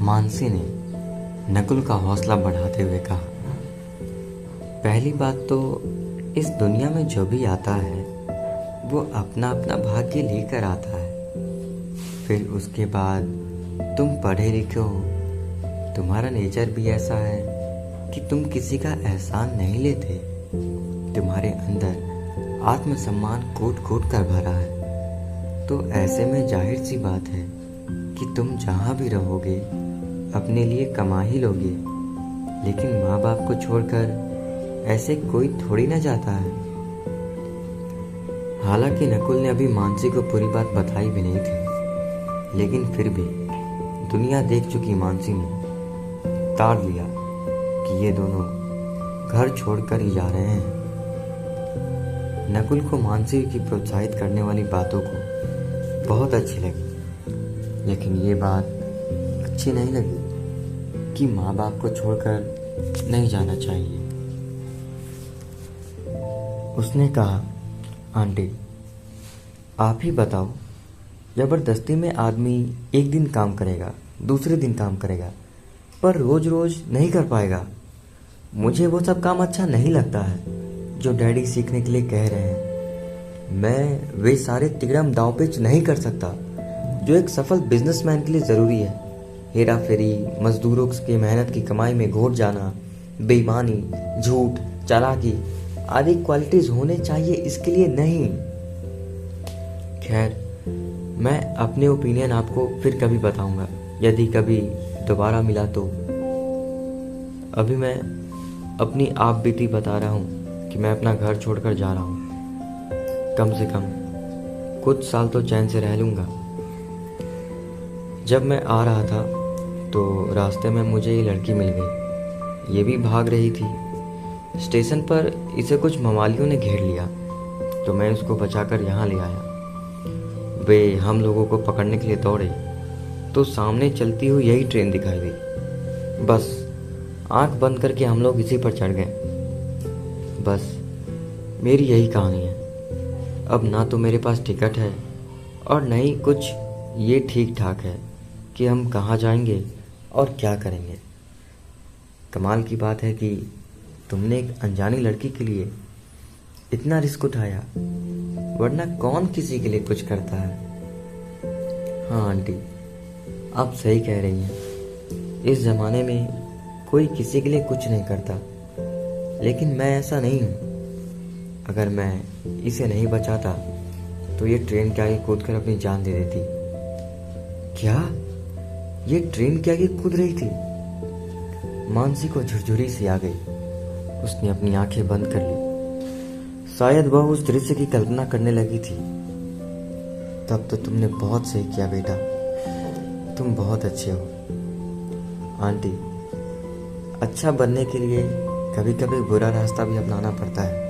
मानसी ने नकुल का हौसला बढ़ाते हुए कहा, पहली बात तो इस दुनिया में जो भी आता है वो अपना अपना भाग्य लेकर आता है। फिर उसके बाद तुम पढ़े लिखे हो, तुम्हारा नेचर भी ऐसा है कि तुम किसी का एहसान नहीं लेते। तुम्हारे अंदर आत्मसम्मान कूट कूट कर भरा है। तो ऐसे में जाहिर सी बात है कि तुम जहाँ भी रहोगे अपने लिए कमा ही लोगे। लेकिन माँ बाप को छोड़कर ऐसे कोई थोड़ी ना जाता है। हालांकि नकुल ने अभी मानसी को पूरी बात बताई भी नहीं थी, लेकिन फिर भी दुनिया देख चुकी मानसी ने ताड़ लिया कि ये दोनों घर छोड़कर ही जा रहे हैं। नकुल को मानसी की प्रोत्साहित करने वाली बातों को बहुत अच्छी लगी, लेकिन ये बात अच्छी नहीं लगी कि माँ बाप को छोड़कर नहीं जाना चाहिए। उसने कहा, आंटी आप ही बताओ, जबरदस्ती में आदमी एक दिन काम करेगा, दूसरे दिन काम करेगा, पर रोज रोज नहीं कर पाएगा। मुझे वो सब काम अच्छा नहीं लगता है जो डैडी सीखने के लिए कह रहे हैं। मैं वे सारे तिगड़म दांव पेच नहीं कर सकता जो एक सफल बिजनेसमैन के लिए ज़रूरी है। हेरा फेरी, मजदूरों की मेहनत की कमाई में घोट जाना, बेईमानी, झूठ, चालाकी आदि क्वालिटीज होने चाहिए, इसके लिए नहीं। खैर, मैं अपने ओपिनियन आपको फिर कभी बताऊंगा, यदि कभी दोबारा मिला तो। अभी मैं अपनी आप बीती बता रहा हूँ कि मैं अपना घर छोड़कर जा रहा हूँ। कम से कम कुछ साल तो चैन से रह लूँगा। जब मैं आ रहा था तो रास्ते में मुझे ये लड़की मिल गई। ये भी भाग रही थी। स्टेशन पर इसे कुछ मवालियों ने घेर लिया तो मैं उसको बचाकर यहाँ ले आया। वे हम लोगों को पकड़ने के लिए दौड़े तो सामने चलती हुई यही ट्रेन दिखाई दी। बस आंख बंद करके हम लोग इसी पर चढ़ गए। बस मेरी यही कहानी है। अब ना तो मेरे पास टिकट है और न ही कुछ ये ठीक ठाक है कि हम कहाँ जाएंगे और क्या करेंगे। कमाल की बात है कि तुमने एक अनजानी लड़की के लिए इतना रिस्क उठाया, वरना कौन किसी के लिए कुछ करता है। हाँ आंटी, आप सही कह रही हैं। इस ज़माने में कोई किसी के लिए कुछ नहीं करता, लेकिन मैं ऐसा नहीं हूँ। अगर मैं इसे नहीं बचाता तो ये ट्रेन के आगे कूद कर अपनी जान दे देती। क्या ये ट्रेन के आगे कूद रही थी? मानसी को झुरझुरी सी आ गई। उसने अपनी आंखें बंद कर ली। शायद वह उस दृश्य की कल्पना करने लगी थी। तब तो तुमने बहुत सही किया बेटा, तुम बहुत अच्छे हो। आंटी, अच्छा बनने के लिए कभी कभी बुरा रास्ता भी अपनाना पड़ता है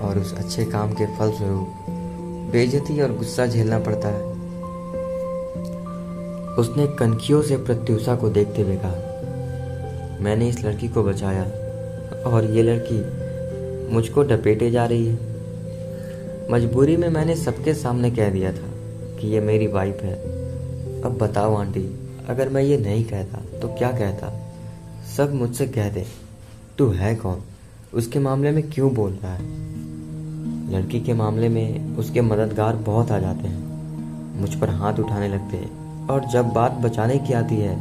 और उस अच्छे काम के फलस्वरूप बेइज्जती और गुस्सा झेलना पड़ता है। उसने कनखियों से प्रत्युषा को देखते हुए कहा, मैंने इस लड़की को बचाया और ये लड़की मुझको डपेटे जा रही है। मजबूरी में मैंने सबके सामने कह दिया था कि ये मेरी वाइफ है। अब बताओ आंटी, अगर मैं ये नहीं कहता तो क्या कहता? सब मुझसे कह दे, तू है कौन, उसके मामले में क्यों बोल रहा है। लड़की के मामले में उसके मददगार बहुत आ जाते हैं, मुझ पर हाथ उठाने लगते हैं, और जब बात बचाने की आती है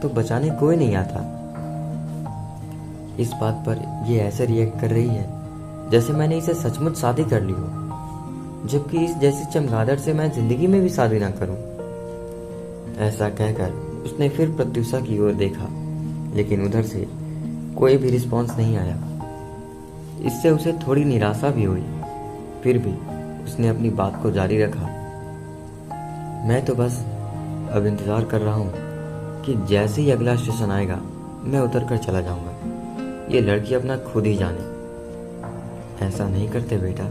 तो बचाने कोई नहीं आता। इस बात पर ये ऐसे रिएक्ट कर रही है जैसे मैंने इसे सचमुच शादी कर ली हो, जबकि इस जैसी चमगादड़ से मैं जिंदगी में भी शादी ना करूं। ऐसा कहकर उसने फिर प्रत्युषा की ओर देखा, लेकिन उधर से कोई भी रिस्पॉन्स नहीं आया। इससे उसे थोड़ी निराशा भी हुई। फिर भी उसने अपनी बात को जारी रखा, मैं तो बस अब इंतजार कर रहा हूँ कि जैसे ही अगला स्टेशन आएगा मैं उतर कर चला जाऊंगा। ये लड़की अपना खुद ही जाने। ऐसा नहीं करते बेटा,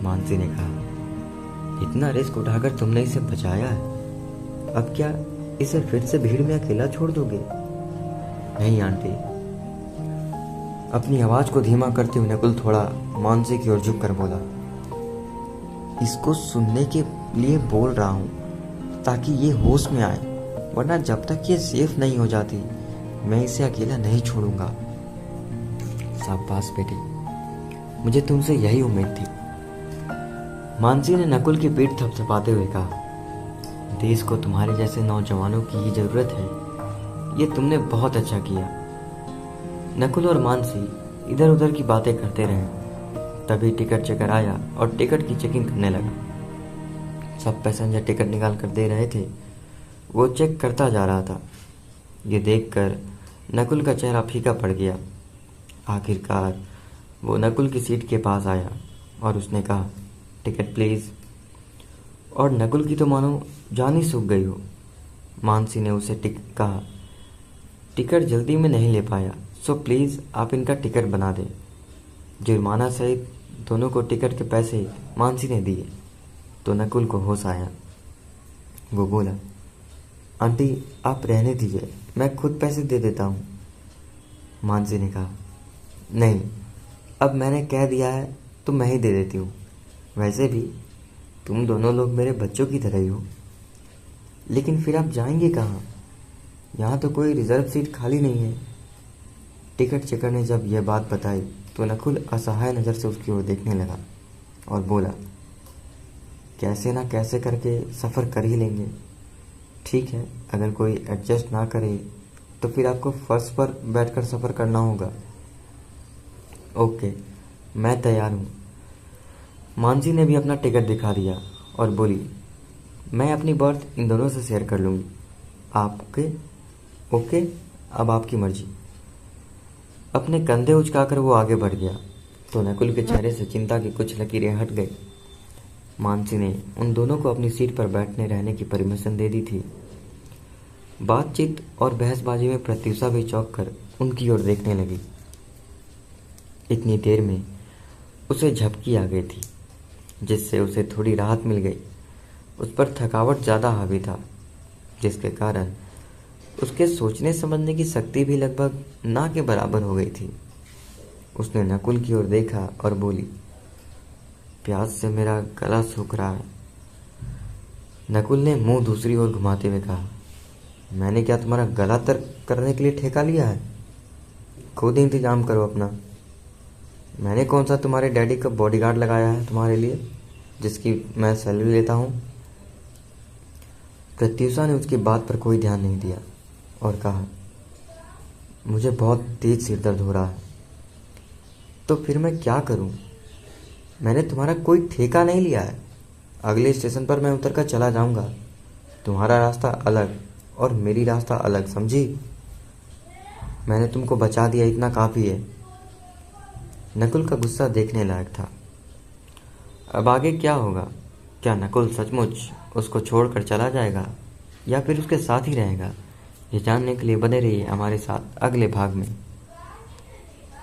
मानसी ने कहा। इतना रिस्क उठाकर तुमने इसे बचाया है, अब क्या इसे फिर से भीड़ में अकेला छोड़ दोगे? नहीं आंटी। अपनी आवाज को धीमा करते हुए नकुल थोड़ा मानसी की ओर झुक कर बोला, इसको सुनने के लिए बोल रहा हूं ताकि ये होश में आए। वरना जब तक ये सेफ नहीं हो जाती मैं इसे अकेला नहीं छोड़ूंगा। शाबाश बेटी, मुझे तुमसे यही उम्मीद थी। मानसी ने नकुल की पीठ थपथपाते हुए कहा, देश को तुम्हारे जैसे नौजवानों की ही जरूरत है। ये तुमने बहुत अच्छा किया। नकुल और मानसी इधर उधर की बातें करते रहे। तभी टिकट चेकर आया और टिकट की चेकिंग करने लगा। सब पैसेंजर टिकट निकाल कर दे रहे थे, वो चेक करता जा रहा था। ये देखकर नकुल का चेहरा फीका पड़ गया। आखिरकार वो नकुल की सीट के पास आया और उसने कहा, टिकट प्लीज़। और नकुल की तो मानो जान ही सूख गई हो। मानसी ने उसे कहा, टिकट जल्दी में नहीं ले पाया, सो प्लीज़ आप इनका टिकट बना दें। जुर्माना सहित दोनों को टिकट के पैसे मानसी ने दिए तो नकुल को होश आया। वो बोला, आंटी आप रहने दीजिए, मैं खुद पैसे दे देता हूँ। मानसी ने कहा, नहीं, अब मैंने कह दिया है तो मैं ही दे देती हूँ। वैसे भी तुम दोनों लोग मेरे बच्चों की तरह ही हो। लेकिन फिर आप जाएंगे कहाँ? यहाँ तो कोई रिजर्व सीट खाली नहीं है। टिकट चेकर ने जब यह बात बताई तो नकुल असहाय नज़र से उसकी ओर देखने लगा और बोला, कैसे ना कैसे करके सफ़र कर ही लेंगे। ठीक है, अगर कोई एडजस्ट ना करे तो फिर आपको फर्श पर बैठकर सफ़र करना होगा। ओके, मैं तैयार हूँ। मानसी ने भी अपना टिकट दिखा दिया और बोली, मैं अपनी बर्थ इन दोनों से शेयर कर लूँगी। आपके? ओके, अब आपकी मर्जी। अपने कंधे उचकाकर वो आगे बढ़ गया तो नकुल के चेहरे से चिंता की कुछ लकीरें हट गई। मानसी ने उन दोनों को अपनी सीट पर बैठने रहने की परमिशन दे दी थी। बातचीत और बहसबाजी में प्रत्युषा भी चौंक कर उनकी ओर देखने लगी। इतनी देर में उसे झपकी आ गई थी, जिससे उसे थोड़ी राहत मिल गई। उस पर थकावट ज़्यादा हावी था, जिसके कारण उसके सोचने समझने की शक्ति भी लगभग ना के बराबर हो गई थी। उसने नकुल की ओर देखा और बोली, प्यास से मेरा गला सूख रहा है। नकुल ने मुंह दूसरी ओर घुमाते हुए कहा, मैंने क्या तुम्हारा गला तर करने के लिए ठेका लिया है? खुद इंतजाम करो अपना। मैंने कौन सा तुम्हारे डैडी का बॉडीगार्ड लगाया है तुम्हारे लिए, जिसकी मैं सैलरी लेता हूँ? प्रत्युषा ने उसकी बात पर कोई ध्यान नहीं दिया और कहा, मुझे बहुत तेज सिर दर्द हो रहा है। तो फिर मैं क्या करूं? मैंने तुम्हारा कोई ठेका नहीं लिया है। अगले स्टेशन पर मैं उतर कर चला जाऊंगा। तुम्हारा रास्ता अलग और मेरी रास्ता अलग, समझी? मैंने तुमको बचा दिया, इतना काफ़ी है। नकुल का गुस्सा देखने लायक था। अब आगे क्या होगा? क्या नकुल सचमुच उसको छोड़कर चला जाएगा या फिर उसके साथ ही रहेगा? ये जानने के लिए बने रहिए हमारे साथ अगले भाग में।